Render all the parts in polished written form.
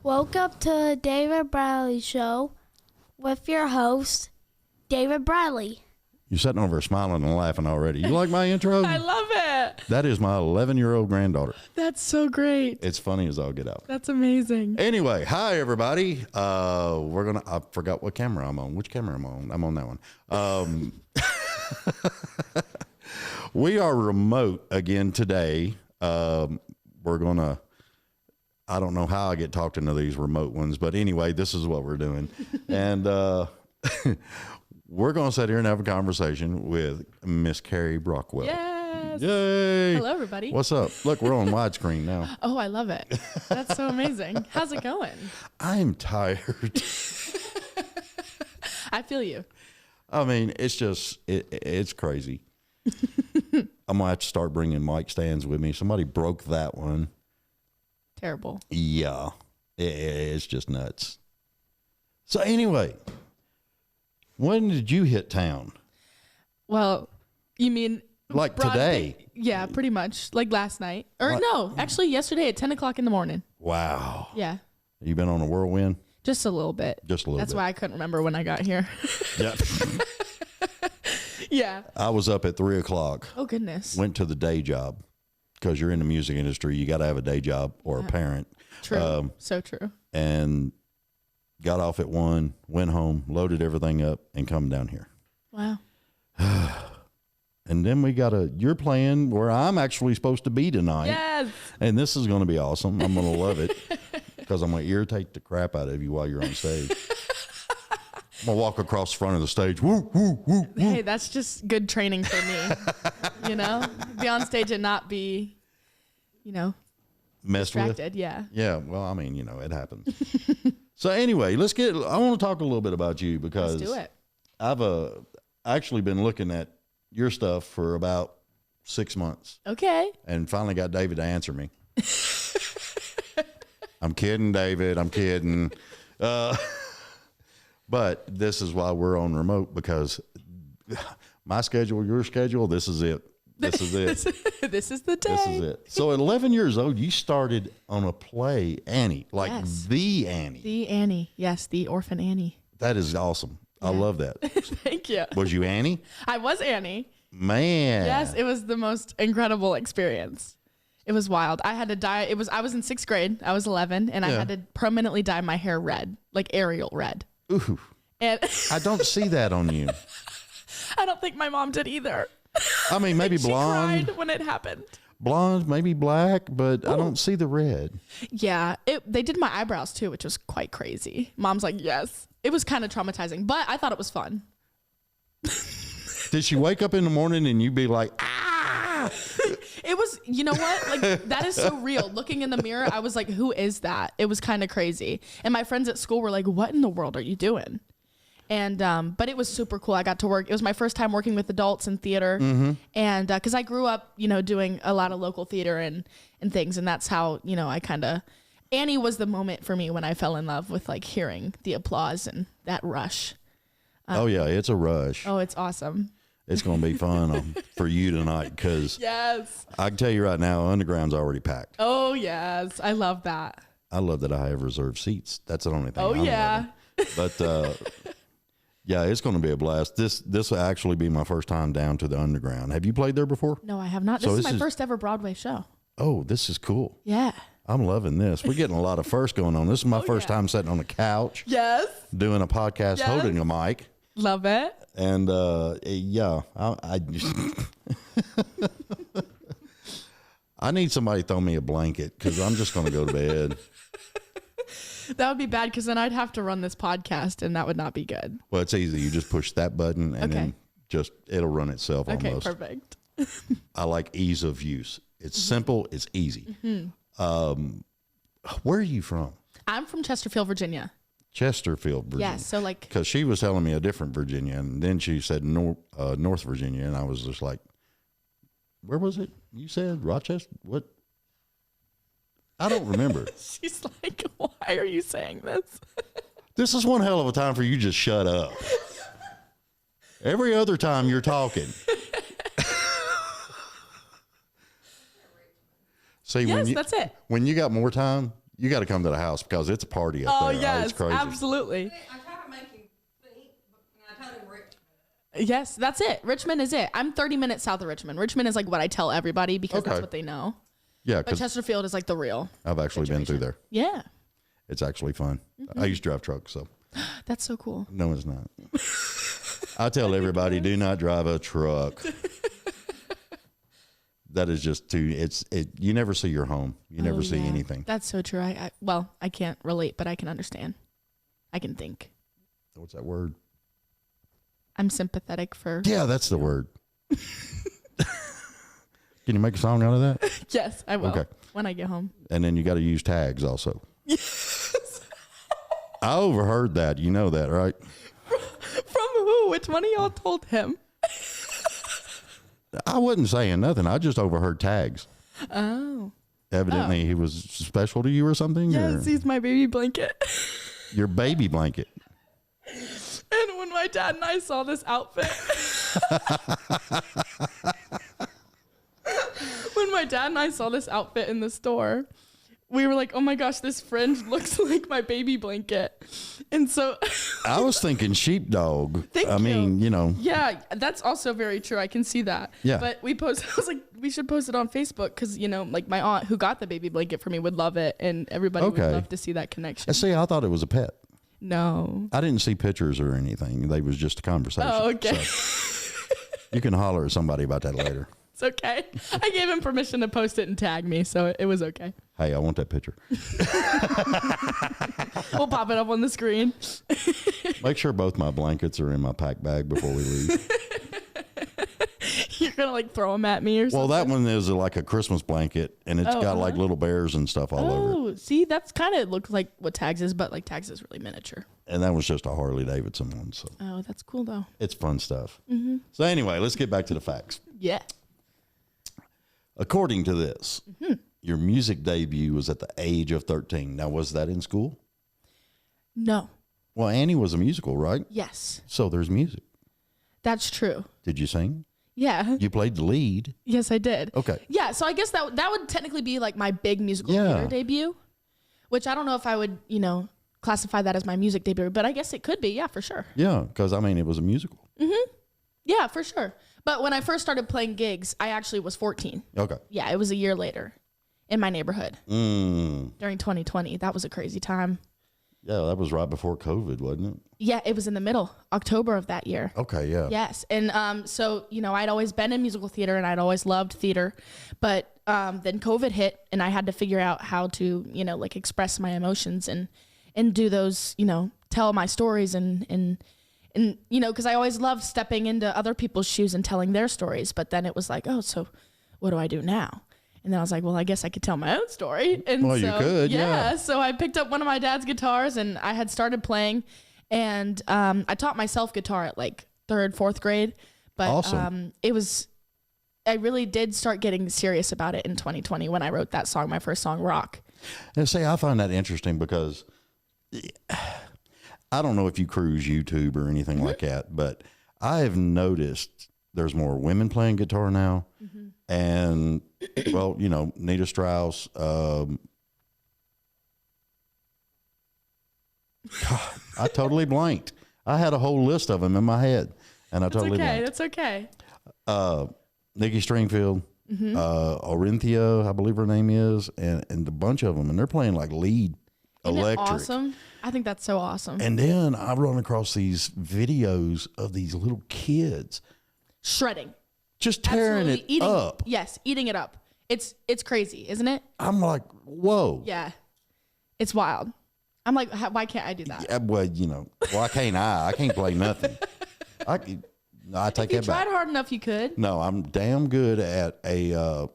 Welcome to the David Bradley Show with your host, David Bradley. You're sitting over smiling and laughing already. You like my intro? I love it. That is my 11-year-old granddaughter. That's so great. It's funny as all get out. That's amazing. Anyway, hi everybody. I forgot what camera I'm on. Which camera I'm on? I'm on that one. We are remote again today. I don't know how I get talked into these remote ones, but anyway, this is what we're doing. And we're going to sit here and have a conversation with Miss Carrie Brockwell. Yes. Yay. Hello, everybody. What's up? Look, we're on widescreen now. Oh, I love it. That's so amazing. How's it going? I'm tired. I feel you. I mean, it's just, it's crazy. I'm going to have to start bringing mic stands with me. Somebody broke that one. Terrible. Yeah, it's just nuts. So anyway, when did you hit town? Well, you mean like today? Yeah, pretty much. Like last night. Or no, actually yesterday at 10 o'clock in the morning. Wow. Yeah. You been on a whirlwind? Just a little bit. Just a little bit. That's why I couldn't remember when I got here. Yeah. Yeah. I was up at 3 o'clock. Oh, goodness. Went to the day job. Because you're in the music industry, you got to have a day job or a parent. True. So true. And got off at 1, went home, loaded everything up, and come down here. Wow. And then you're playing where I'm actually supposed to be tonight. Yes. And this is going to be awesome. I'm going to love it because I'm going to irritate the crap out of you while you're on stage. I'm going to walk across the front of the stage. Woo, woo, woo, woo. Hey, that's just good training for me. Be on stage and not be, messed distracted. with. Yeah. Yeah. Well, I mean, it happens. So anyway, I want to talk a little bit about you because Let's do it. I've actually been looking at your stuff for about 6 months. Okay. And finally got David to answer me. I'm kidding, David. I'm kidding. But this is why we're on remote, because my schedule, your schedule, this is it. This is it. This is the day. This is it. So at 11 years old, you started on a play, Annie, like Yes. the Annie. The Annie. Yes, the orphan Annie. That is awesome. I love that. Thank you. Was you Annie? I was Annie. Man. Yes, it was the most incredible experience. It was wild. I had to dye. I was in 6th grade. I was 11, and I had to permanently dye my hair red, like Ariel red. Ooh. And I don't see that on you. I don't think my mom did either. I mean, maybe blonde. She cried when it happened. Blonde, maybe black, but I don't see the red. Yeah, they did my eyebrows too, which was quite crazy. Mom's like, yes. It was kind of traumatizing, but I thought it was fun. Did she wake up in the morning and you be like, ah? It was, you know what? Like, that is so real. Looking in the mirror, I was like, who is that? It was kind of crazy. And my friends at school were like, what in the world are you doing? And, but it was super cool. I got to work. It was my first time working with adults in theater. Mm-hmm. And, cause I grew up, doing a lot of local theater and things. And that's how, Annie was the moment for me when I fell in love with like hearing the applause and that rush. Oh yeah. It's a rush. Oh, it's awesome. It's going to be fun for you tonight. Cause Yes. I can tell you right now, Underground's already packed. Oh yes. I love that. I love that I have reserved seats. That's the only thing. Oh I'm yeah. loving. But, yeah, it's going to be a blast. This will actually be my first time down to the Underground. Have you played there before? No, I have not. This is my first ever Broadway show. Oh, this is cool. Yeah. I'm loving this. We're getting a lot of first going on. This is my first time sitting on a couch. Yes. Doing a podcast, holding a mic. Love it. And, yeah, I just I need somebody to throw me a blanket because I'm just going to go to bed. That would be bad because then I'd have to run this podcast and that would not be good. Well, it's easy. You just push that button and then it'll run itself almost. Okay, perfect. I like ease of use. It's simple. It's easy. Mm-hmm. Where are you from? I'm from Chesterfield, Virginia. Chesterfield, Virginia. Yes, so like... Because she was telling me a different Virginia, and then she said North Virginia, and I was just like, where was it? You said Rochester? What? I don't remember. She's like, why are you saying this? This is one hell of a time for you to just shut up. Every other time you're talking. See, yes, that's it. When you got more time, You got to come to the house because it's a party up there. yes, It's crazy. absolutely. I tried to make him think, and I told him Richmond. Yes, that's it. Richmond is it. I'm 30 minutes south of Richmond. Richmond is like what I tell everybody because Okay. that's what they know. Yeah, But because Chesterfield is like the real. I've actually been through there. Yeah, It's actually fun. I used to drive trucks, so that's so cool. no, it's not. I tell everybody, do not drive a truck. That is just too. You never see your home. You never see anything. That's so true. I can't relate, but I can understand. I can think. What's that word? I'm sympathetic for. Yeah, that's the word. Can you make a song out of that? Yes, I will. Okay. When I get home. And then you got to use tags also. Yes. I overheard that. You know that, right? From who? Which one of y'all told him? I wasn't saying nothing. I just overheard tags. Oh. Evidently, he was special to you or something. Yes, or he's my baby blanket. your baby blanket. And when my dad and I saw this outfit, in the store, we were like, oh my gosh, this fringe looks like my baby blanket. And so I was thinking sheepdog. Thank I you. mean, you know. yeah, that's also very true. I can see that. Yeah. But I was like, we should post it on Facebook because, like my aunt who got the baby blanket for me would love it. And everybody would Okay. love to see that connection. I see. I thought it was a pet. No. I didn't see pictures or anything. They was just a conversation. Oh, okay. So you can holler at somebody about that later. It's okay. I gave him permission to post it and tag me, so it was okay. Hey, I want that picture. We'll pop it up on the screen. Make sure both my blankets are in my pack bag before we leave. You're going to like throw them at me or something? Well, that one is like a Christmas blanket, and it's got like little bears and stuff all over it. Oh, see, that's kind of looks like what Tags is, but like Tags is really miniature. And that was just a Harley Davidson one. So Oh, that's cool though. it's fun stuff. So anyway, let's get back to the facts. Yeah. According to this, your music debut was at the age of 13. Now, was that in school? No. Well, Annie was a musical, right? Yes. So there's music. That's true. Did you sing? Yeah. You played the lead. Yes, I did. Okay. Yeah, so I guess that would technically be like my big musical theater debut, which I don't know if I would, classify that as my music debut, but I guess it could be. Yeah, for sure. Yeah, because, I mean, it was a musical. Yeah, for sure. But when I first started playing gigs, I actually was 14. Okay. Yeah, it was a year later in my neighborhood during 2020. That was a crazy time. Yeah, that was right before COVID, wasn't it? Yeah, it was in the middle, October of that year. Okay, yeah. Yes. And so, I'd always been in musical theater and I'd always loved theater. But then COVID hit and I had to figure out how to, like express my emotions and do those, tell my stories and because I always loved stepping into other people's shoes and telling their stories. But then it was like, oh, so what do I do now? And then I was like, well, I guess I could tell my own story. And Well, you could, yeah. So I picked up one of my dad's guitars and I had started playing. And I taught myself guitar at like 3rd, 4th grade. But Awesome. I really did start getting serious about it in 2020 when I wrote that song, my first song, Rock. And see, I find that interesting because I don't know if you cruise YouTube or anything like that, but I have noticed there's more women playing guitar now. And, well, Nita Strauss. God, I totally blanked. I had a whole list of them in my head, and I totally blanked. That's okay. Nikki Stringfield, Orinthia, I believe her name is, and a bunch of them, and they're playing like lead Isn't electric. it awesome? I think that's so awesome. And then I run across these videos of these little kids Shredding. just tearing Absolutely. it up. Yes, eating it up. It's crazy, isn't it? I'm like, whoa. Yeah. It's wild. I'm like, why can't I do that? Yeah, well, why can't I? I can't play nothing. I take If you that tried back. hard enough, you could. No, I'm damn good at a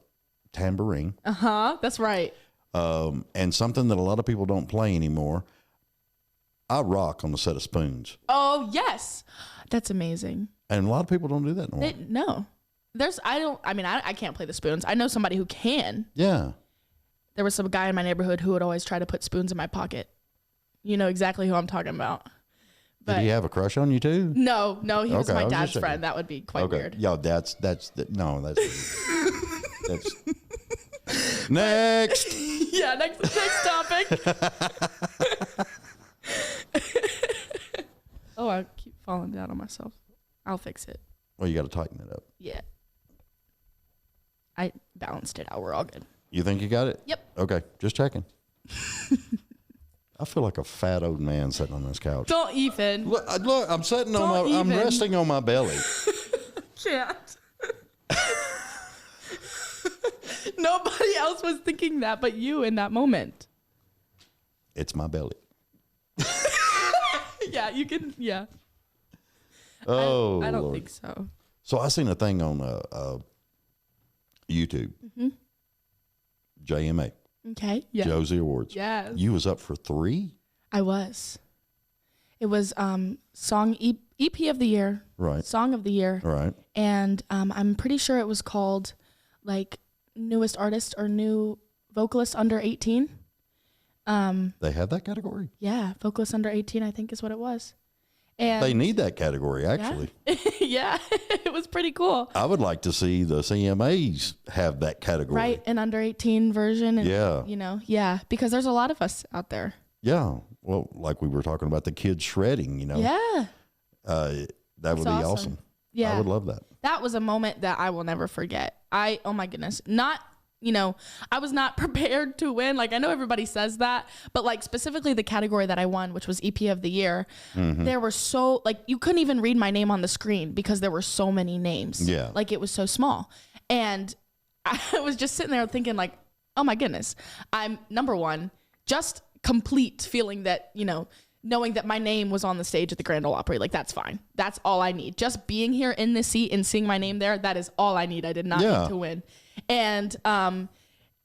tambourine. That's right. And something that a lot of people don't play anymore. I rock on a set of spoons. Oh, yes. That's amazing. And a lot of people don't do that no more. No. I can't play the spoons. I know somebody who can. Yeah. There was some guy in my neighborhood who would always try to put spoons in my pocket. You know exactly who I'm talking about. Did he have a crush on you too? No, he was Okay, I my was dad's just checking. friend. That would be quite weird. Yeah, that's next. Yeah, next topic. Oh, I keep falling down on myself. I'll fix it. Well, you got to tighten it up. Yeah. I balanced it out. We're all good. You think you got it? Yep. Okay, just checking. I feel like a fat old man sitting on this couch. Don't even. Look, I'm sitting Don't on my, I'm even. resting on my belly. Can't. Nobody else was thinking that but you in that moment. It's my belly. Yeah, you can. Yeah. Oh, I don't Lord. think so. So I seen a thing on YouTube. Mm-hmm. JMA, Okay. Yeah. Josie Awards. Yes. You was up for 3? I was. It was song EP of the year, Right. song of the year, Right. and I'm pretty sure it was called like newest artist or new vocalist under 18. They have that category. Yeah, vocalist under 18, I think is what it was. And They need that category, actually. yeah, it was pretty cool. I would like to see the CMAs have that category. Right, an under 18 version. And, Yeah. You know, yeah, because there's a lot of us out there. Yeah. Well, like we were talking about the kids shredding, you know. Yeah. That would be awesome. Yeah. I would love that. That was a moment that I will never forget. Oh my goodness. I was not prepared to win. Like, I know everybody says that, but like specifically the category that I won, which was EP of the year, there were so, like, you couldn't even read my name on the screen because there were so many names. Yeah. Like, it was so small. And I was just sitting there thinking like, oh my goodness, I'm number one, just complete feeling that, knowing that my name was on the stage at the Grand Ole Opry, like, that's fine. That's all I need. Just being here in this seat and seeing my name there, that is all I need. I did not need to win. And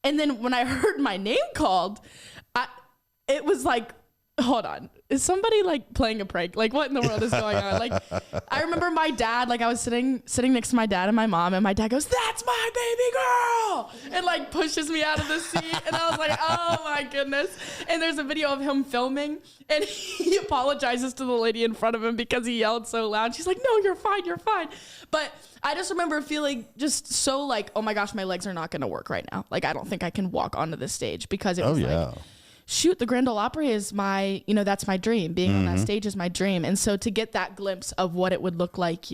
then when I heard my name called, it was like, hold on, is somebody like playing a prank? Like, what in the world is going on? Like, I remember my dad, like I was sitting next to my dad and my mom, and my dad goes, "That's my baby girl," and like pushes me out of the seat. And I was like, oh my goodness. And there's a video of him filming, and he apologizes to the lady in front of him because he yelled so loud. She's like, "No, you're fine, you're fine." But I just remember feeling just so like, oh my gosh, my legs are not going to work right now. Like, I don't think I can walk onto this stage, because it was like, shoot, the Grand Ole Opry is my, that's my dream. Being on that stage is my dream. And so to get that glimpse of what it would look like,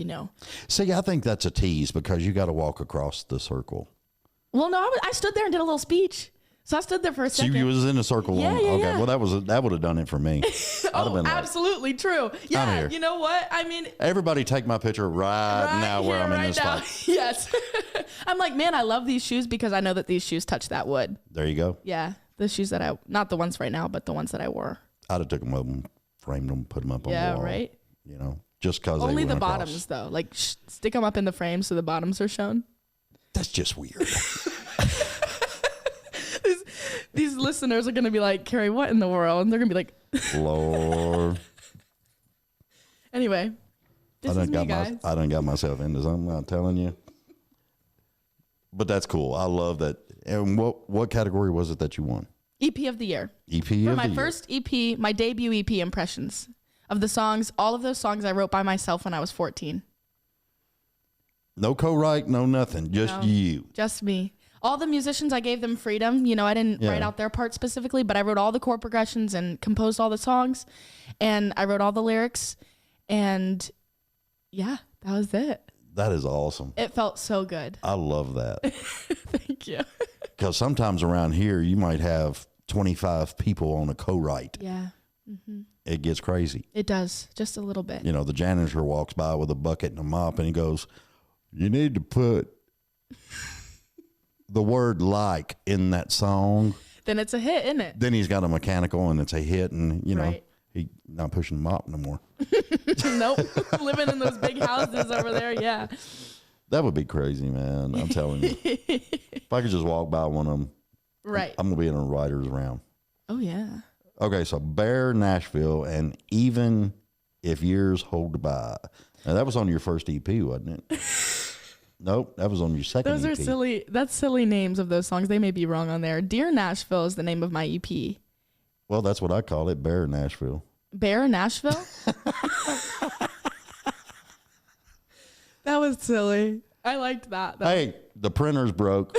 See, I think that's a tease, because you got to walk across the circle. Well, no, I stood there and did a little speech. So I stood there for a second. So you was in a circle. Yeah, okay. yeah. Well, that would have done it for me. I'd have been like, absolutely true. Yeah. here. You know what? I mean, everybody take my picture right now where here, I'm in right this now. spot. Yes. I'm like, man, I love these shoes because I know that these shoes touch that wood. There you go. Yeah. The shoes that not the ones right now, but the ones that I wore. I'd have took them up and framed them, put them up on the wall. Yeah, right. Just because Only they the went across. bottoms, though. Like, stick them up in the frame so the bottoms are shown. That's just weird. These listeners are going to be like, Carrie, what in the world? And they're going to be like, Lord. Anyway, this is me, guys. I done got myself into something, I'm telling you. But that's cool. I love that. And what category was it that you won? EP of the year. EP For of the my year. first EP, my debut EP impressions of the songs, all of those songs I wrote by myself when I was 14. No co-write, no nothing. Just you. Just me. All the musicians, I gave them freedom. I didn't write out their parts specifically, but I wrote all the chord progressions and composed all the songs. And I wrote all the lyrics. And yeah, that was it. That is awesome. It felt so good. I love that. Thank you. Because sometimes around here, you might have 25 people on a co-write. Yeah. It gets crazy. It does. Just a little bit. The janitor walks by with a bucket and a mop, and he goes, "You need to put the word like in that song." Then it's a hit, isn't it? Then he's got a mechanical, and it's a hit, and, Right. he not pushing the mop no more. Nope. Living in those big houses over there. Yeah. That would be crazy, man. I'm telling you. If I could just walk by one of them, Right. I'm going to be in a writer's round. Oh, yeah. Okay, so Bear, Nashville, and Even If Years Hold By. Now, that was on your first EP, wasn't it? Nope, that was on your second EP. Those are silly. That's silly names of those songs. They may be wrong on there. Dear Nashville is the name of my EP. Well, that's what I call it, Bear, Nashville. Bear Nashville? That was silly. I liked that, though. Hey, the printer's broke.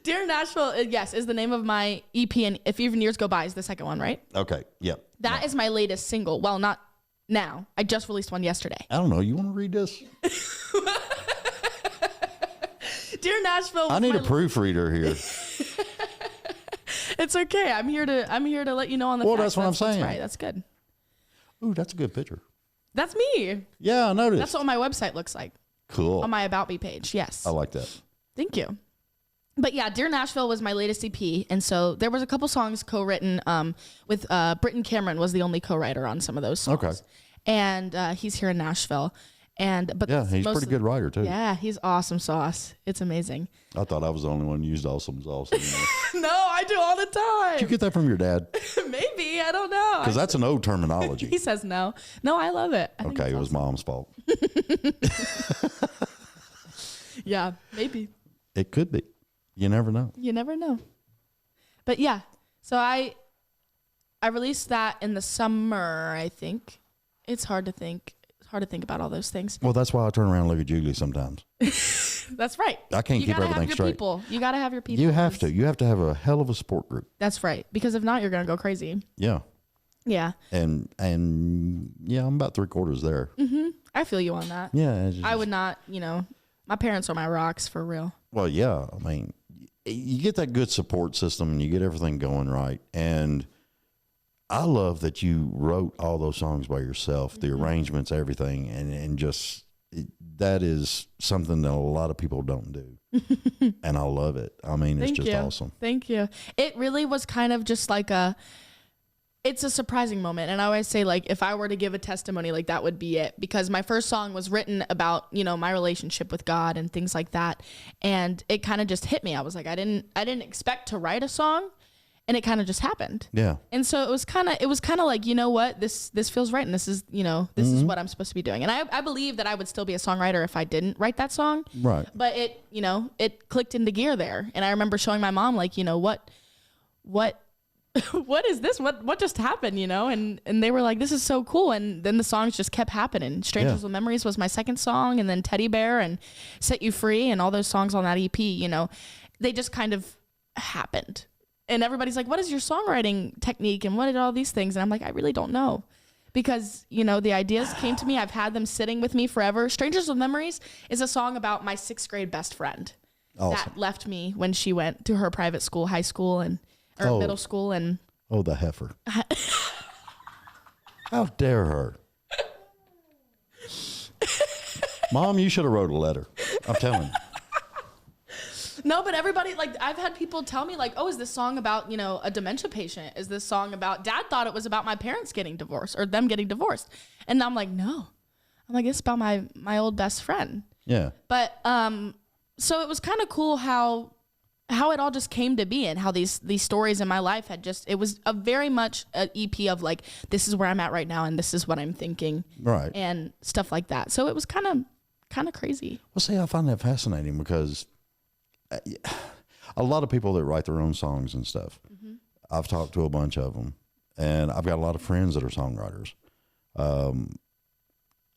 Dear Nashville, yes, is the name of my EP, and If Even Years Go By is the second one, right? Okay. Yep. That is my latest single. Well, not now. I just released one yesterday. I don't know. You want to read this? Dear Nashville. I need a proofreader here. It's okay. I'm here to let you know on the. Well, facts. that's what I'm saying. That's right. That's good. Ooh, that's a good picture. That's me. Yeah, I noticed. That's what my website looks like. Cool. On my About Me page. Yes. I like that. Thank you. But yeah, Dear Nashville was my latest EP, and so there was a couple songs co-written with Britton Cameron was the only co-writer on some of those songs. Okay. And he's here in Nashville. But yeah, he's a pretty good writer too. Yeah, he's awesome sauce. It's amazing. I thought I was the only one who used awesome sauce. No, I do all the time. Did you get that from your dad? Maybe, I don't know. Because that's an old terminology. He says no. No, I love it. Okay, it was Mom's fault. Yeah, maybe. It could be. You never know. You never know. But yeah, so I released that in the summer, I think. It's hard to think. It's hard to think about all those things. Well, that's why I turn around and look at Julie sometimes. That's right. I can't keep everything straight. People. You got to have your people. You have to. You have to have a hell of a support group. That's right. Because if not, you're going to go crazy. Yeah. Yeah. And yeah, I'm about 3/4 there. Mm-hmm. I feel you on that. Yeah. I would not, my parents are my rocks for real. Well, yeah. I mean, you get that good support system and you get everything going right. And I love that you wrote all those songs by yourself, the arrangements, everything. And just, that is something that a lot of people don't do. And I love it. I mean, it's just awesome. Thank you. It really was kind of just like it's a surprising moment. And I always say, like, if I were to give a testimony, like, that would be it. Because my first song was written about, my relationship with God and things like that. And it kind of just hit me. I was like, I didn't expect to write a song. And it kind of just happened. Yeah. And so it was kind of like, you know what, this feels right. And this is, this is what I'm supposed to be doing. And I believe that I would still be a songwriter if I didn't write that song. Right. But it clicked into gear there. And I remember showing my mom, like, what what is this? What just happened, And they were like, this is so cool. And then the songs just kept happening. Strangers with Memories was my second song, and then Teddy Bear and Set You Free and all those songs on that EP, they just kind of happened. And everybody's like, what is your songwriting technique? And what are all these things? And I'm like, I really don't know. Because, the ideas came to me. I've had them sitting with me forever. Strangers with Memories is a song about my 6th grade best friend that left me when she went to her private school, high school, or middle school. And the heifer. How dare her? Mom, you should have wrote a letter. I'm telling you. No, but everybody, like, I've had people tell me, like, oh, is this song about, a dementia patient? Is this song about, Dad thought it was about my parents getting divorced or them getting divorced. And I'm like, no. I'm like, it's about my old best friend. Yeah. But, so it was kind of cool how it all just came to be and how these stories in my life it was a very much an EP of, like, this is where I'm at right now and this is what I'm thinking. Right. And stuff like that. So it was kind of crazy. Well, see, I find that fascinating because a lot of people that write their own songs and stuff, I've talked to a bunch of them, and I've got a lot of friends that are songwriters.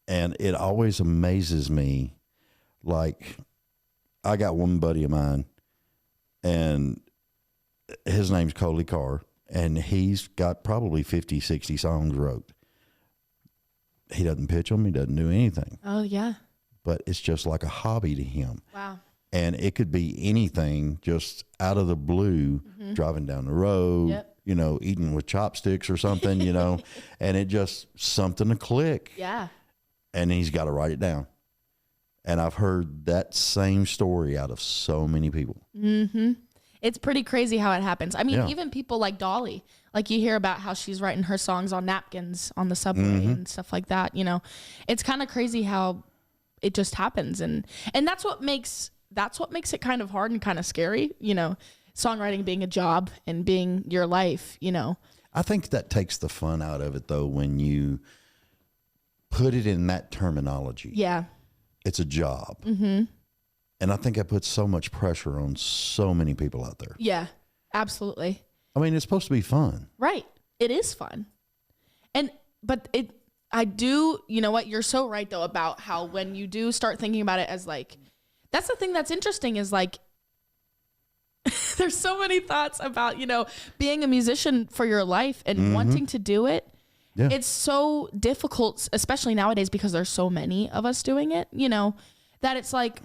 And it always amazes me. Like, I got one buddy of mine, and his name's Coley Carr, and he's got probably 50, 60 songs wrote. He doesn't pitch them. He doesn't do anything. Oh, yeah. But it's just like a hobby to him. Wow. And it could be anything, just out of the blue, driving down the road, eating with chopsticks or something, and it just something to click. Yeah. And he's got to write it down. And I've heard that same story out of so many people. Mm-hmm. It's pretty crazy how it happens. I mean, even people like Dolly, like, you hear about how she's writing her songs on napkins on the subway and stuff like that. It's kind of crazy how it just happens. And that's what makes it kind of hard and kind of scary, songwriting being a job and being your life, I think that takes the fun out of it, though, when you put it in that terminology. Yeah. It's a job. Mm-hmm. And I think that puts so much pressure on so many people out there. Yeah, absolutely. I mean, it's supposed to be fun. Right. It is fun. I do, you know what, you're so right, though, about how when you do start thinking about it as, like, that's the thing that's interesting is, like, there's so many thoughts about, being a musician for your life and wanting to do it. Yeah. It's so difficult, especially nowadays, because there's so many of us doing it, that it's like,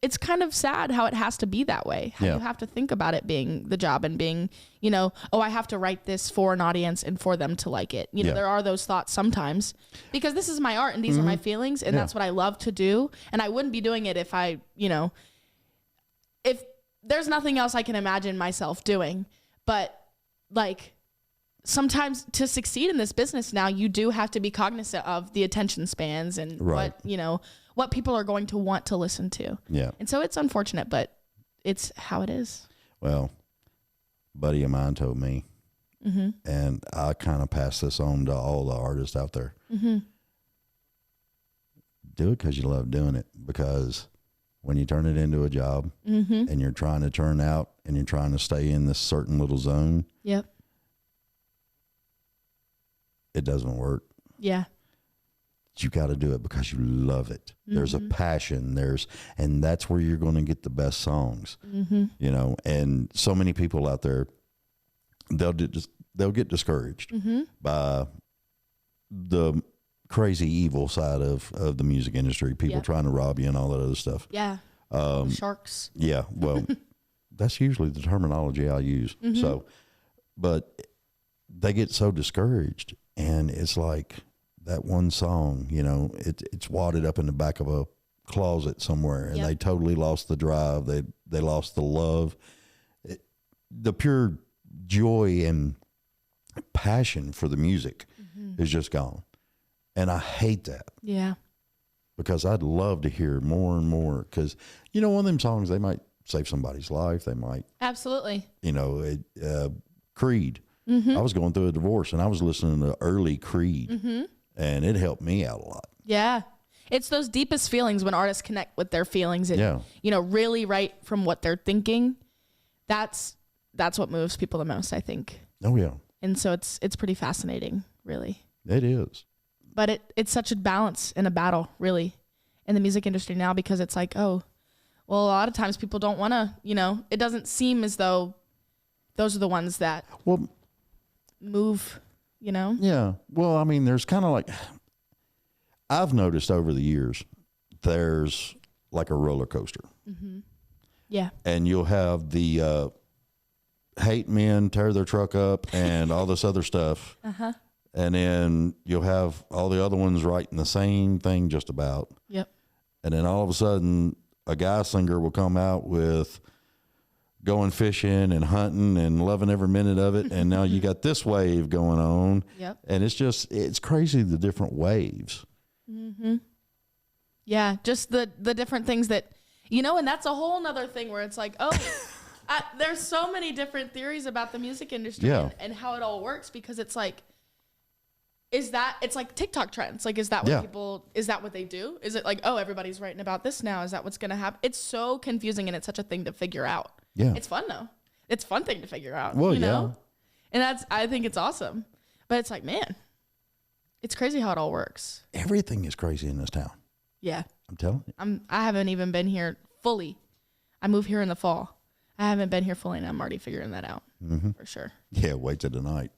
it's kind of sad how it has to be that way. How you have to think about it being the job and being, I have to write this for an audience and for them to like it. There are those thoughts sometimes because this is my art and these are my feelings and that's what I love to do. And I wouldn't be doing it if I, if there's nothing else I can imagine myself doing. But like sometimes to succeed in this business now, you do have to be cognizant of the attention spans and what people are going to want to listen to. Yeah. And so it's unfortunate, but it's how it is. Well, a buddy of mine told me, and I kind of pass this on to all the artists out there. Do it because you love doing it. Because when you turn it into a job and you're trying to turn out and you're trying to stay in this certain little zone, Yep. it doesn't work. Yeah. You got to do it because you love it. There's a passion. And that's where you're going to get the best songs. And so many people out there, they'll get discouraged by the crazy evil side of the music industry. People trying to rob you and all that other stuff. Yeah. Sharks. Yeah. Well, that's usually the terminology I use. So, but they get so discouraged, and it's like, that one song, it's wadded up in the back of a closet somewhere, and they totally lost the drive. They lost the love, the pure joy and passion for the music is just gone. And I hate that. Yeah. Because I'd love to hear more and more. Because, one of them songs, they might save somebody's life. They might. Absolutely. Creed. I was going through a divorce, and I was listening to early Creed. And it helped me out a lot. Yeah. It's those deepest feelings when artists connect with their feelings and, really write from what they're thinking. That's what moves people the most, I think. Oh, yeah. And so it's pretty fascinating, really. It is. But it's such a balance and a battle, really, in the music industry now, because it's like, oh, well, a lot of times people don't want to, it doesn't seem as though those are the ones that move. Yeah. Well, I mean, there's kind of like, I've noticed over the years, there's like a roller coaster. Yeah. And you'll have the hate men tear their truck up and all this other stuff. And then you'll have all the other ones writing the same thing just about. Yep. And then all of a sudden, a guy singer will come out with going fishing and hunting and loving every minute of it. And now you got this wave going on. Yep. And it's crazy, the different waves. Yeah. Just the different things that, and that's a whole nother thing where it's like, oh, there's so many different theories about the music industry and how it all works, because it's like, it's like TikTok trends. Like, is that what is that what they do? Is it like, oh, everybody's writing about this now? Is that what's going to happen? It's so confusing, and it's such a thing to figure out. Yeah. It's fun though. It's a fun thing to figure out. Well, yeah. And I think it's awesome. But it's like, man, it's crazy how it all works. Everything is crazy in this town. Yeah. I'm telling you. I haven't even been here fully. I moved here in the fall. I haven't been here fully, and I'm already figuring that out for sure. Yeah, wait till tonight.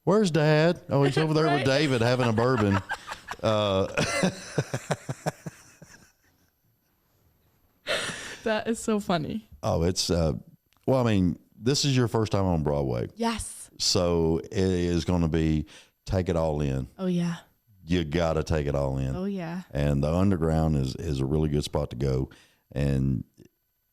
Where's Dad? Oh, he's over there with David having a bourbon. That is so funny. Oh, it's, well, I mean, this is your first time on Broadway. Yes. So it is going to be take it all in. Oh, yeah. You got to take it all in. Oh, yeah. And the underground is a really good spot to go. And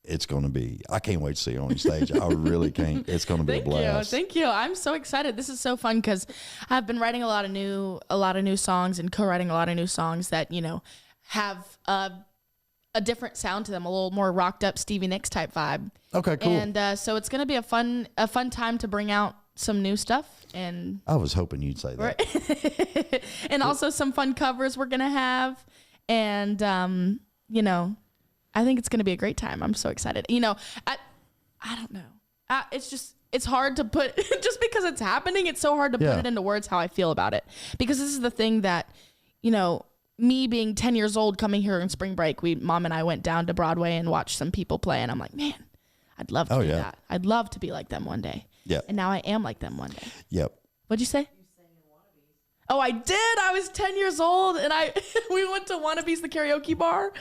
it's going to be, I can't wait to see you on stage. I really can't. It's going to be a blast. Thank you. I'm so excited. This is so fun because I've been writing a lot of new songs and co-writing a lot of new songs that, have a different sound to them, a little more rocked up Stevie Nicks type vibe. Okay, cool. And so it's going to be a fun time to bring out some new stuff. And I was hoping you'd say that. And also some fun covers we're going to have. And, I think it's going to be a great time. I'm so excited. I don't know. It's hard to put, just because it's happening, it's so hard to put it into words how I feel about it. Because this is the thing that, me being 10 years old coming here in spring break, mom and I went down to Broadway and watched some people play. And I'm like, man, I'd love to do that. I'd love to be like them one day. Yep. And now I am like them one day. Yep. What'd you say? Oh, I did. I was 10 years old and we went to Wannabes, the karaoke bar,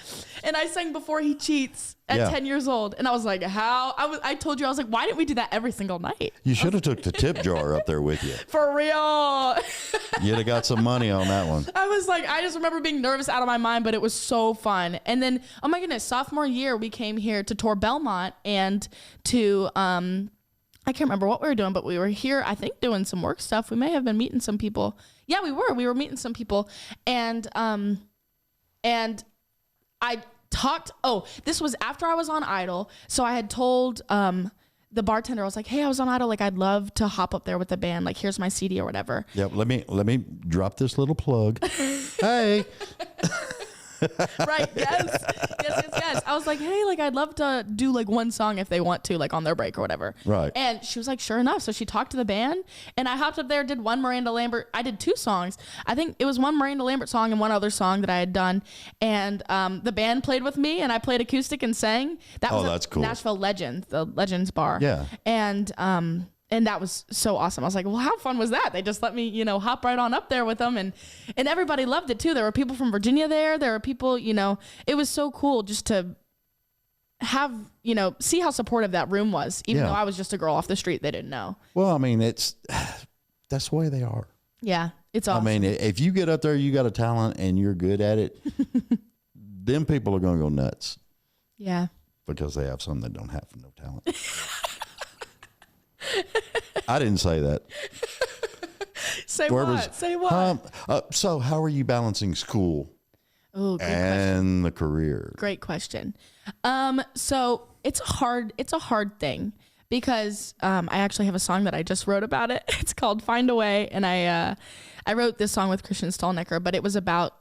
and I sang Before He Cheats at 10 years old. And I was like, I told you, I was like, why didn't we do that every single night? You should have took the tip jar up there with you. For real. You'd have got some money on that one. I was like, I just remember being nervous out of my mind, but it was so fun. And then, oh my goodness, sophomore year, we came here to tour Belmont and to, I can't remember what we were doing, but we were here, I think, doing some work stuff. We may have been meeting some people. Yeah, we were meeting some people. And I talked, this was after I was on Idol. So I had told the bartender, I was like, hey, I was on Idol. Like, I'd love to hop up there with the band. Like, here's my CD or whatever. Yep. Let me drop this little plug. Hey. Right. Yes. I was like, hey, like, I'd love to do like one song if they want to, like on their break or whatever. Right. And she was like, sure enough. So she talked to the band and I hopped up there, did one Miranda Lambert. I did 2 songs. I think it was one Miranda Lambert song and one other song that I had done. And the band played with me and I played acoustic and sang. That was that's cool. Nashville Legends, the Legends bar. Yeah. And that was so awesome. I was like, well, how fun was that? They just let me, hop right on up there with them. And everybody loved it too. There were people from Virginia there. There were people, it was so cool just to have, see how supportive that room was, even though I was just a girl off the street they didn't know. Well, I mean, that's the way they are. Yeah, it's awesome. I mean, if you get up there, you got a talent and you're good at it, them people are going to go nuts. Yeah. Because they have some that don't have no talent. I didn't say that. Say what? So how are you balancing school and the career? Great question. So it's a hard thing because I actually have a song that I just wrote about it. It's called Find a Way. And I wrote this song with Christian Stallnecker, but it was about,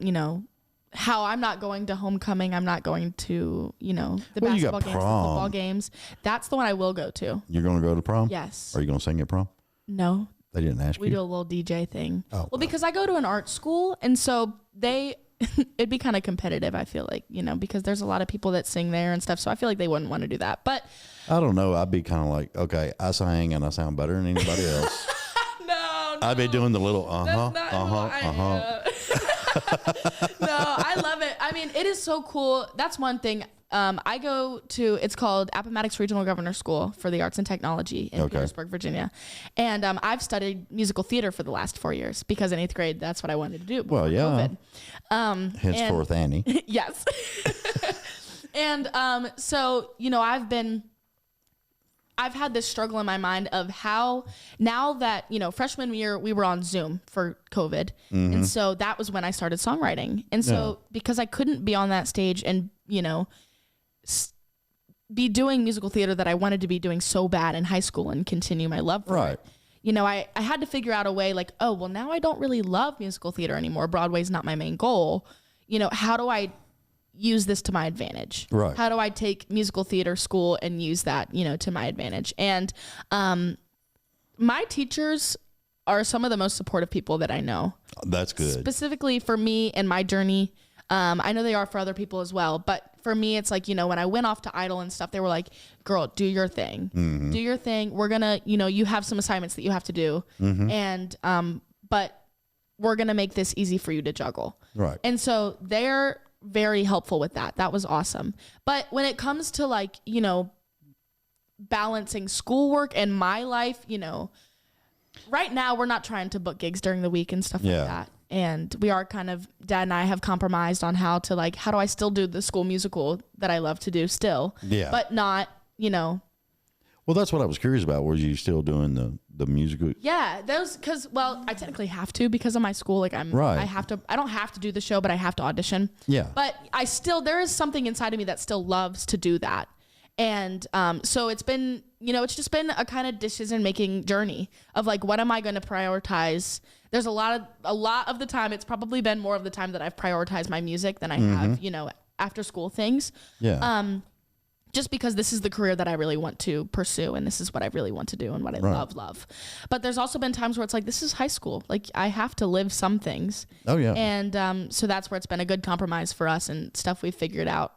how I'm not going to homecoming. I'm not going to, the basketball games, the football games. That's the one I will go to. You're going to go to prom? Yes. Are you going to sing at prom? No. They didn't ask We you? do a little DJ thing. Oh, well, because I go to an art school, and so it'd be kind of competitive, I feel like, because there's a lot of people that sing there and stuff. So I feel like they wouldn't want to do that. But I don't know. I'd be kind of like, okay, I sing and I sound better than anybody else. No. I'd be doing the little No, I love it. I mean, it is so cool. That's one thing. I go to, it's called Appomattox Regional Governor School for the Arts and Technology in Petersburg, Virginia. And I've studied musical theater for the last 4 years because in 8th grade, that's what I wanted to do. Well, yeah. COVID. Henceforth, Annie. Yes. And so, I've had this struggle in my mind of how now that, freshman year, we were on Zoom for COVID. Mm-hmm. And so that was when I started songwriting. And so because I couldn't be on that stage and, be doing musical theater that I wanted to be doing so bad in high school and continue my love for it. I had to figure out a way like, oh, well, now I don't really love musical theater anymore. Broadway's not my main goal. How do I use this to my advantage? Right. How do I take musical theater school and use that, to my advantage? And my teachers are some of the most supportive people that I know. That's good. Specifically for me and my journey. I know they are for other people as well, but for me, it's like, when I went off to Idol and stuff, they were like, girl, do your thing. Mm-hmm. Do your thing. We're going to, you have some assignments that you have to do. Mm-hmm. And, but we're going to make this easy for you to juggle. Right. And so they're very helpful with that. That was awesome. But when it comes to like, balancing schoolwork and my life, right now we're not trying to book gigs during the week and stuff like that. And we are kind of, Dad and I have compromised on how do I still do the school musical that I love to do still, but not, Well, that's what I was curious about. Was you still doing the musical? Yeah, I technically have to because of my school. Like I don't have to do the show, but I have to audition. Yeah. But there is something inside of me that still loves to do that. And so it's been, it's just been a kind of decision-making journey of like, what am I going to prioritize? There's a lot of the time, it's probably been more of the time that I've prioritized my music than I have, after school things. Yeah. just because this is the career that I really want to pursue and this is what I really want to do and what I love. But there's also been times where it's like, this is high school. Like I have to live some things. Oh yeah. And so that's where it's been a good compromise for us and stuff we've figured out.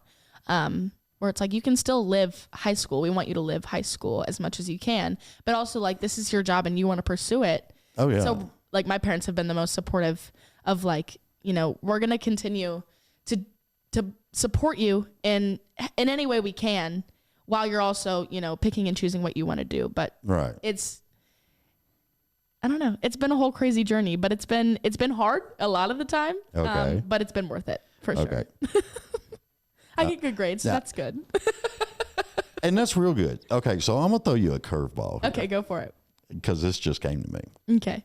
Where it's like, you can still live high school. We want you to live high school as much as you can, but also like, this is your job and you want to pursue it. Oh yeah. So like my parents have been the most supportive of like, you know, we're going to continue to support you in any way we can while you're also, you know, picking and choosing what you want to do. But right. I don't know. It's been a whole crazy journey, but it's been hard a lot of the time. Okay. But it's been worth it for sure. Okay. I get good grades. So that's good. And that's real good. Okay. So I'm going to throw you a curveball. Okay. Go for it. Because this just came to me. Okay.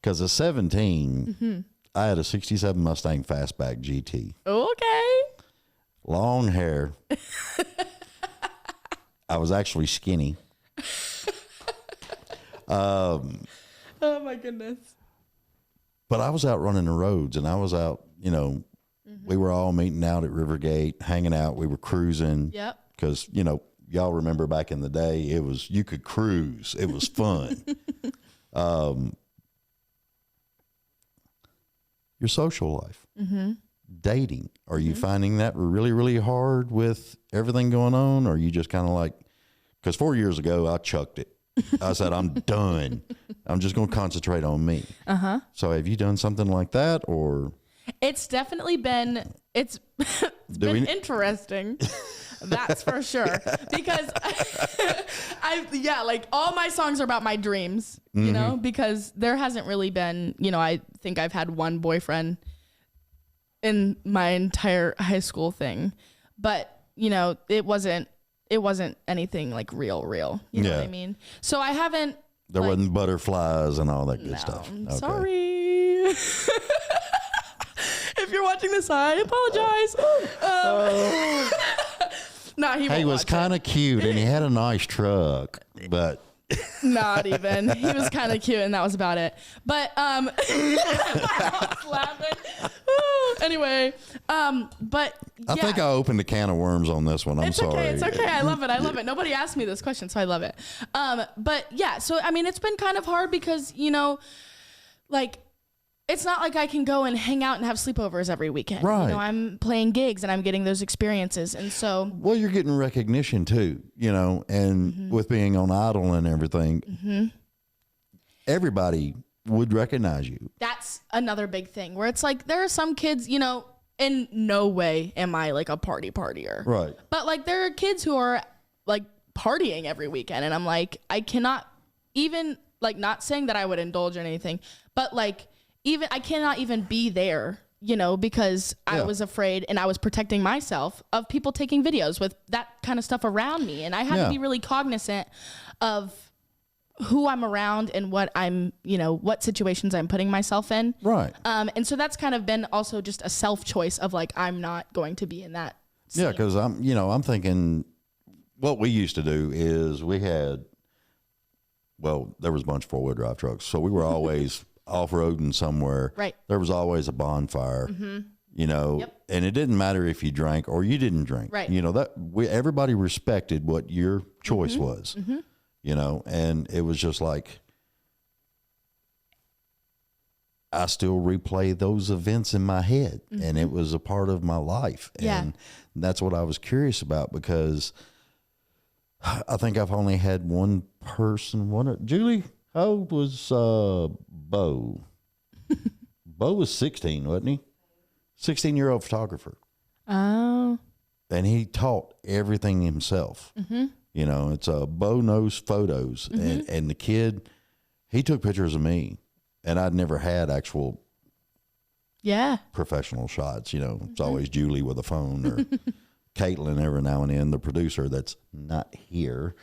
Because at 17, I had a 67 Mustang Fastback GT. Okay. Long hair. I was actually skinny. Oh my goodness. But I was out running the roads and I was out, you know, we were all meeting out at Rivergate, hanging out. We were cruising. Yep. Because, you know, y'all remember back in the day, you could cruise. It was fun. Your social life, dating. Are you finding that really, really hard with everything going on? Or are you just kind of like, because 4 years ago, I chucked it. I said, I'm done. I'm just going to concentrate on me. So have you done something like that or? It's definitely been, it's been interesting. That's for sure. Because like all my songs are about my dreams, you know, because there hasn't really been, you know, I think I've had one boyfriend in my entire high school thing, but you know, it wasn't anything like real, you know what I mean? So I haven't. There wasn't butterflies and all that good stuff. Okay. Sorry. If you're watching this, I apologize. No, he was kind of cute and he had a nice truck, but not even. He was kind of cute and that was about it. But my mom's laughing. Anyway, but yeah. I think I opened a can of worms on this one. I'm sorry. Okay, it's okay. I love it. Nobody asked me this question, so I love it. But yeah, so I mean, it's been kind of hard because, you know, like it's not like I can go and hang out and have sleepovers every weekend. Right. You know, I'm playing gigs and I'm getting those experiences. And so. Well, you're getting recognition too, you know, and with being on Idol and everything, everybody would recognize you. That's another big thing where it's like, there are some kids, you know, in no way am I like a partier. Right. But like, there are kids who are like partying every weekend. And I'm like, I cannot even like, not saying that I would indulge in anything, but like, I cannot even be there, you know, because I was afraid and I was protecting myself of people taking videos with that kind of stuff around me. And I had to be really cognizant of who I'm around and what I'm, you know, what situations I'm putting myself in. Right. And so that's kind of been also just a self choice of like, I'm not going to be in that scene. Yeah. Cause I'm thinking what we used to do is there was a bunch of 4-wheel drive trucks. So we were always off-roading somewhere. Right. There was always a bonfire, you know, and it didn't matter if you drank or you didn't drink. Right. You know, everybody respected what your choice was, you know, and it was just like, I still replay those events in my head and it was a part of my life. Yeah. And that's what I was curious about because I think I've only had one person, Julie, how old was Bo? Bo was 16, wasn't he? 16-year-old photographer. Oh. And he taught everything himself. You know, it's Bo knows photos. And the kid, he took pictures of me. And I'd never had actual professional shots. You know, it's always Julie with a phone or Caitlin every now and then, the producer that's not here.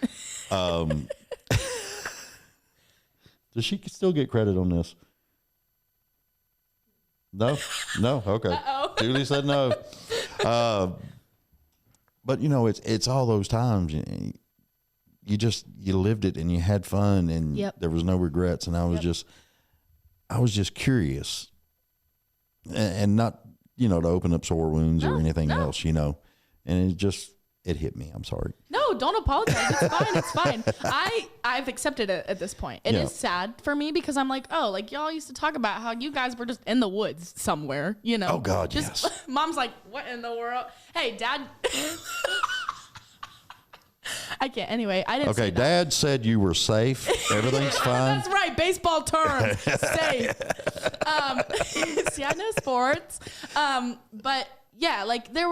Does she still get credit on this? No? Okay. Uh-oh. Julie said no. But you know, it's all those times you lived it and you had fun and there was no regrets. And I was just curious and not, you know, to open up sore wounds or anything else, you know, and It hit me. I'm sorry. No, don't apologize. It's fine. It's fine. I've accepted it at this point. It Yeah. is sad for me because I'm like, oh, like y'all used to talk about how you guys were just in the woods somewhere, you know? Oh, God, just, yes. Mom's like, what in the world? Hey, Dad. I can't. Anyway, I didn't. Okay, say that. Dad said you were safe. Everything's fine. That's right. Baseball terms. Safe. See, I know sports. But yeah, like there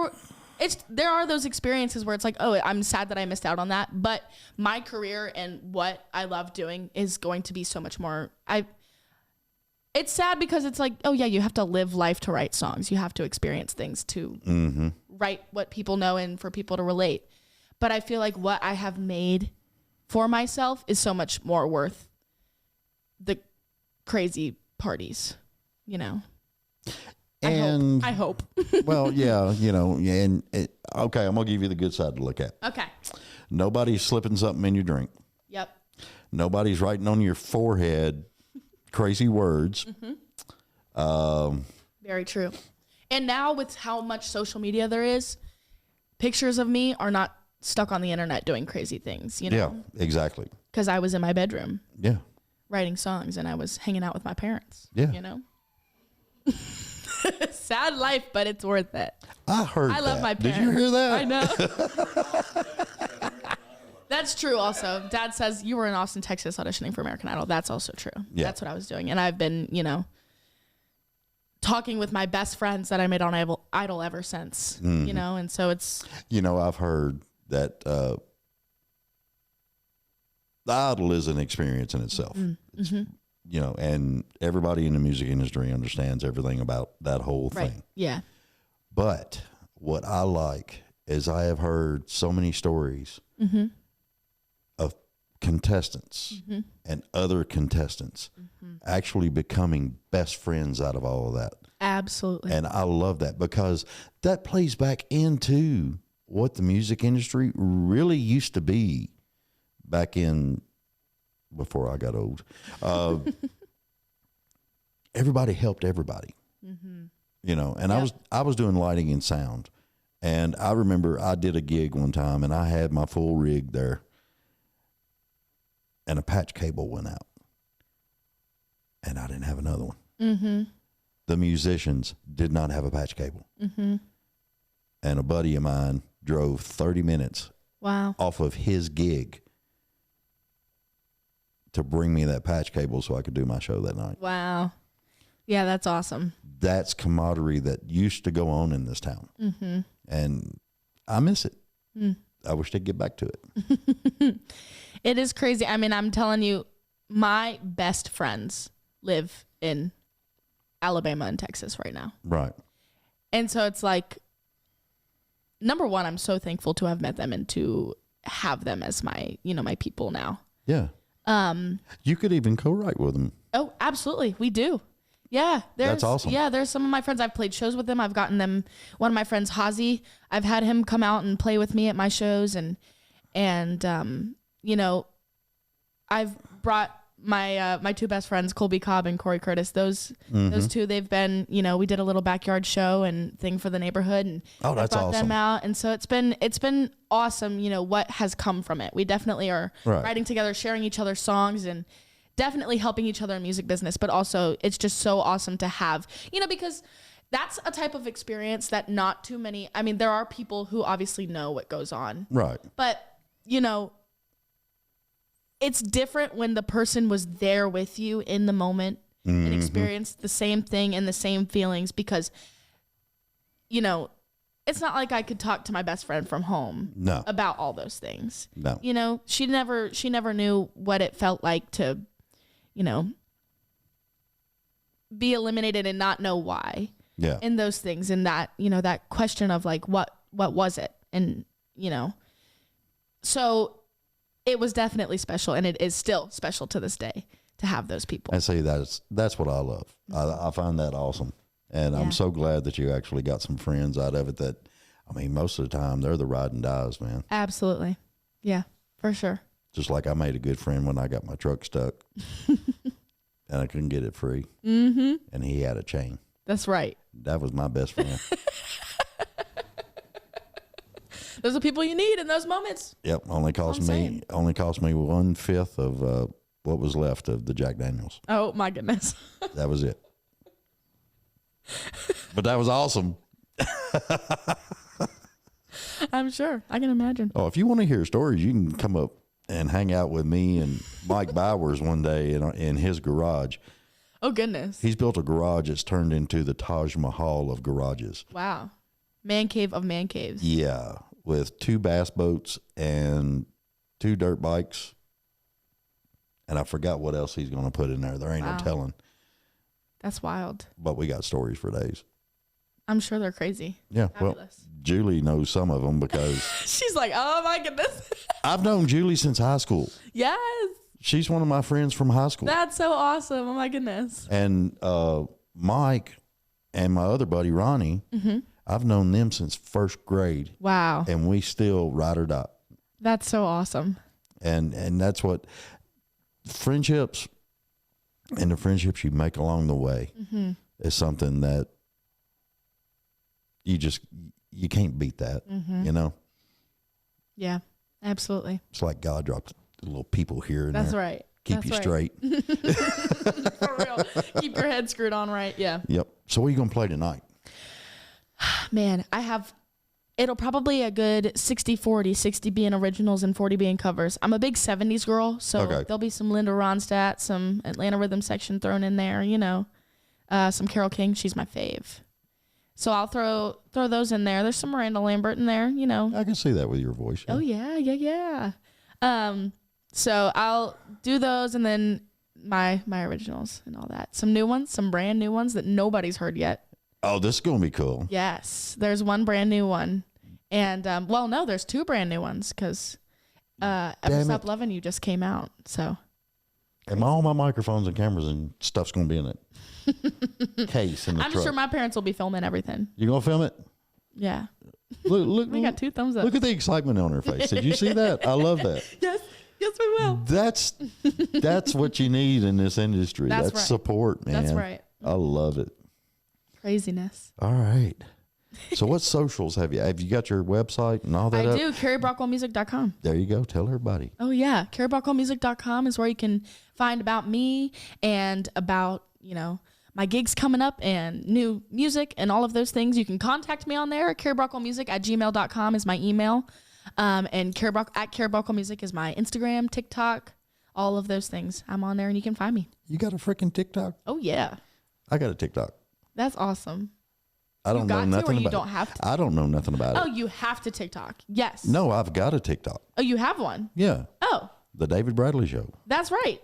are those experiences where it's like, oh, I'm sad that I missed out on that. But my career and what I love doing is going to be so much more. It's sad because it's like, oh yeah, you have to live life to write songs. You have to experience things to write what people know and for people to relate. But I feel like what I have made for myself is so much more worth the crazy parties, you know? And I hope. well, yeah, you know, and okay, I'm gonna give you the good side to look at. Okay. Nobody's slipping something in your drink. Yep. Nobody's writing on your forehead crazy words. Very true. And now with how much social media there is, pictures of me are not stuck on the internet doing crazy things, you know? Yeah, exactly. Because I was in my bedroom Yeah. writing songs and I was hanging out with my parents. Yeah. You know? Sad life, but it's worth it. I heard I love that. my parents. Did you hear that? I know. That's true also. Dad says you were in Austin, Texas auditioning for American Idol. That's also true. Yeah. That's what I was doing. And I've been, you know, talking with my best friends that I made on Idol ever since, you know, and so it's. You know, I've heard that the Idol is an experience in itself. It's, you know, and everybody in the music industry understands everything about that whole Right. thing. Yeah. But what I like is I have heard so many stories of contestants and other contestants actually becoming best friends out of all of that. Absolutely. And I love that because that plays back into what the music industry really used to be back in before I got old. Everybody helped everybody, you know, and I was doing lighting and sound. And I remember I did a gig one time and I had my full rig there and a patch cable went out and I didn't have another one. The musicians did not have a patch cable. And a buddy of mine drove 30 minutes Wow. off of his gig to bring me that patch cable so I could do my show that night. Wow. Yeah, that's awesome. That's camaraderie that used to go on in this town. And I miss it. I wish they'd get back to it. It is crazy. I mean, I'm telling you, my best friends live in Alabama and Texas right now. Right. And so it's like, number one, I'm so thankful to have met them and to have them as my, you know, my people now. Yeah. You could even co-write with them. Oh, absolutely. We do. Yeah. That's awesome. Yeah. There's some of my friends. I've played shows with them. I've gotten them. One of my friends, Hazi, I've had him come out and play with me at my shows. And you know, I've brought my, my two best friends, Colby Cobb and Corey Curtis, those two, they've been, you know, we did a little backyard show and thing for the neighborhood and Oh, that's I brought them awesome. out. And so it's been awesome. You know, what has come from it. We definitely are Right. writing together, sharing each other's songs and definitely helping each other in music business, but also it's just so awesome to have, you know, because that's a type of experience that not too many, I mean, there are people who obviously know what goes on, Right. but you know, it's different when the person was there with you in the moment and experienced the same thing and the same feelings because, you know, it's not like I could talk to my best friend from home No. about all those things. No. You know, she never knew what it felt like to, you know, be eliminated and not know why. Yeah. And those things and that, you know, that question of like, what was it? And, you know, so it was definitely special and it is still special to this day to have those people. I say that's what I love. I find that awesome. And Yeah. I'm so glad that you actually got some friends out of it that, I mean, most of the time they're the ride and dies, man. Absolutely. Yeah, for sure. Just like I made a good friend when I got my truck stuck and I couldn't get it free. And he had a chain. That's right. That was my best friend. Those are people you need in those moments. Yep. Only cost I'm me saying. 1/5 of what was left of the Jack Daniels. Oh my goodness. That was it. But that was awesome. I'm sure. I can imagine. Oh, if you want to hear stories, you can come up and hang out with me and Mike Bowers one day in his garage. Oh goodness. He's built a garage that's turned into the Taj Mahal of garages. Wow. Man cave of man caves. Yeah, with 2 bass boats and 2 dirt bikes. And I forgot what else he's going to put in there. There ain't Wow. no telling. That's wild. But we got stories for days. I'm sure they're crazy. Yeah, well, Fabulous. Julie knows some of them because She's like, oh my goodness. I've known Julie since high school. Yes. She's one of my friends from high school. That's so awesome. Oh my goodness. And Mike and my other buddy, Ronnie, I've known them since 1st grade. Wow. And we still ride or die. That's so awesome. And that's what friendships and the friendships you make along the way is something that you can't beat that, you know? Yeah, absolutely. It's like God dropped little people here and That's there. right. Keep That's you right. straight. For real. Keep your head screwed on right. Yeah. Yep. So what are you going to play tonight? Man, it'll probably a good 60-40, 60 being originals and 40 being covers. I'm a big 70s girl, so Okay. there'll be some Linda Ronstadt, some Atlanta Rhythm Section thrown in there, you know. Some Carole King, she's my fave. So I'll throw those in there. There's some Miranda Lambert in there, you know. I can see that with your voice. Yeah. Oh yeah. So I'll do those and then my originals and all that. Some new ones, some brand new ones that nobody's heard yet. Oh, this is going to be cool. Yes, there's one brand new one, and well, no, there's 2 brand new ones because Ever Damn Stop it. Loving You just came out. So And all my microphones and cameras and stuff's going to be in it. Case in the I'm truck. sure my parents will be filming everything. You going to film it? Yeah, Look, we got 2 thumbs up. look at the excitement on her face. Did you see that? I love that. Yes, we will. That's what you need in this industry. That's That's right. support, man. That's right. I love it. Craziness. All right. So what socials have you? Have you got your website and all that I up? do. CarrieBrockwellMusic.com. There you go. Tell everybody. Oh yeah, CarrieBrockwellMusic.com is where you can find about me and about, you know, my gigs coming up and new music and all of those things. You can contact me on there. CarrieBrockwellMusic@gmail.com is my email. And Carrie Brockwell Music is my Instagram, TikTok, all of those things. I'm on there and you can find me. You got a freaking TikTok? Oh yeah, I got a TikTok. that's awesome. I don't know got to, nothing or you about don't it. have to? I don't know nothing about Oh, it. you have to TikTok. Yes. No, I've got a TikTok. Oh, you have one. Yeah. Oh, The David Bradley Show. that's right.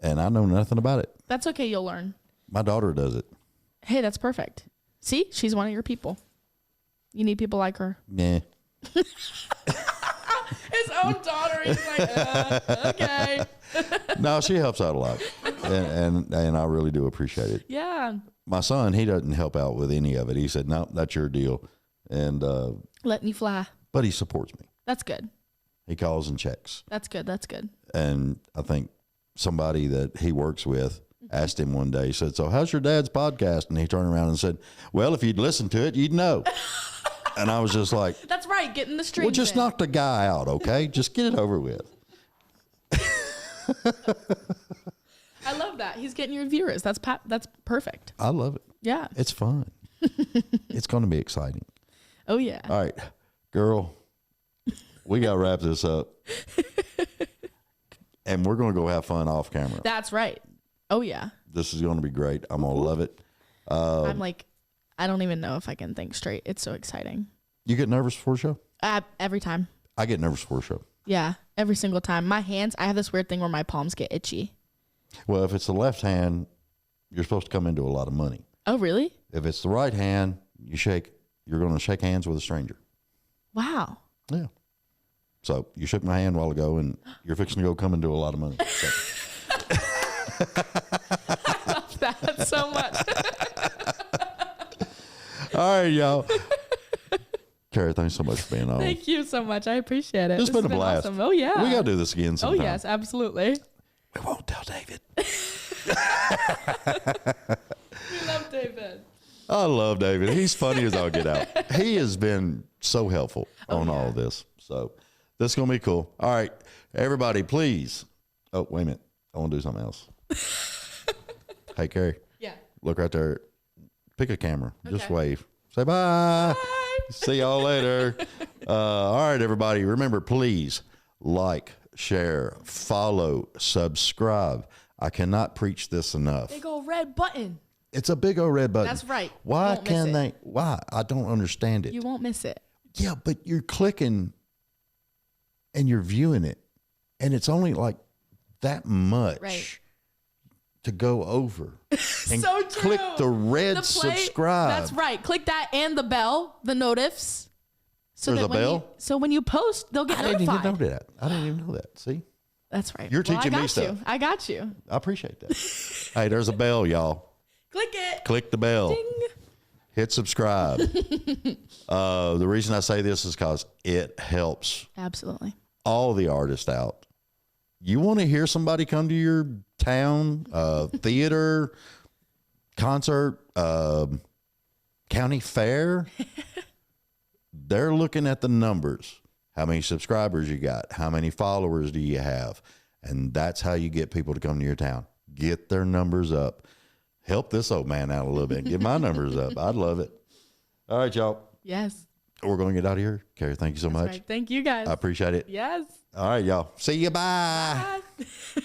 And I know nothing about it. That's okay. You'll learn. My daughter does it. Hey, that's perfect. See, she's one of your people. You need people like her. Yeah. His own daughter. He's like, okay. No, she helps out a lot. And I really do appreciate it. Yeah. My son, he doesn't help out with any of it. He said, no, that's your deal. And, Letting you fly. but he supports me. That's good. He calls and checks. That's good. That's good. And I think somebody that he works with asked him one day, he said, so how's your dad's podcast? And he turned around and said, well, if you'd listen to it, you'd know. And I was just like, That's right. Getting the streams well, just in. knock the guy out, okay? Just get it over with. I love that. He's getting your viewers. That's perfect. I love it. Yeah. It's fun. It's going to be exciting. Oh, yeah. All right, girl, we got to wrap this up. And we're going to go have fun off camera. That's right. Oh, yeah. This is going to be great. I'm going to love it. I'm like, I don't even know if I can think straight. It's so exciting. You get nervous before a show? Every time. I get nervous before a show. Yeah. Every single time. My hands, I have this weird thing where my palms get itchy. Well, if it's the left hand, you're supposed to come into a lot of money. Oh, really? If it's the right hand, you're going to shake hands with a stranger. Wow. Yeah. So you shook my hand a while ago, and you're fixing to go come into a lot of money. So. I love that so much. All right, y'all. Carrie, thanks so much for being on. Thank you so much. I appreciate it. It's This been has a blast. Awesome. Oh, yeah. We got to do this again Oh, sometime. yes, absolutely. We won't tell David. We love David. I love David. He's funny as I'll get out. He has been so helpful on all of this. So this is going to be cool. All right, everybody, please. Oh, wait a minute. I want to do something else. Hey, Carrie. Yeah. Look right there. Pick a camera. Just Okay. wave. Say bye. Bye. See y'all later. All right, everybody. Remember, please like, share, follow, subscribe. I cannot preach this enough. Big old red button. It's a big old red button. That's right. Why You won't miss can it. they? Why? I don't understand it. You won't miss it. Yeah, but you're clicking and you're viewing it, and it's only like that much Right. to go over. And So true. click the red The play- subscribe. That's right. Click that and the bell, the notifs. So There's that a when bell? You, so when you post, they'll get I didn't notified. even know that. I didn't even know that. See, That's right. You're Well, teaching I me got stuff. You. I got you. I appreciate that. Hey, there's a bell, y'all. Click it. Click the bell. Ding. Hit subscribe. The reason I say this is because it helps Absolutely. all the artists out. You want to hear somebody come to your town, theater, concert, county fair? They're looking at the numbers. How many subscribers you got? How many followers do you have? And that's how you get people to come to your town. Get their numbers up. Help this old man out a little bit. Get my numbers up. I'd love it. All right, y'all. Yes. We're going to get out of here. Carrie, thank you so much. Right. Thank you guys. I appreciate it. Yes. All right, y'all. See you. Bye. Bye.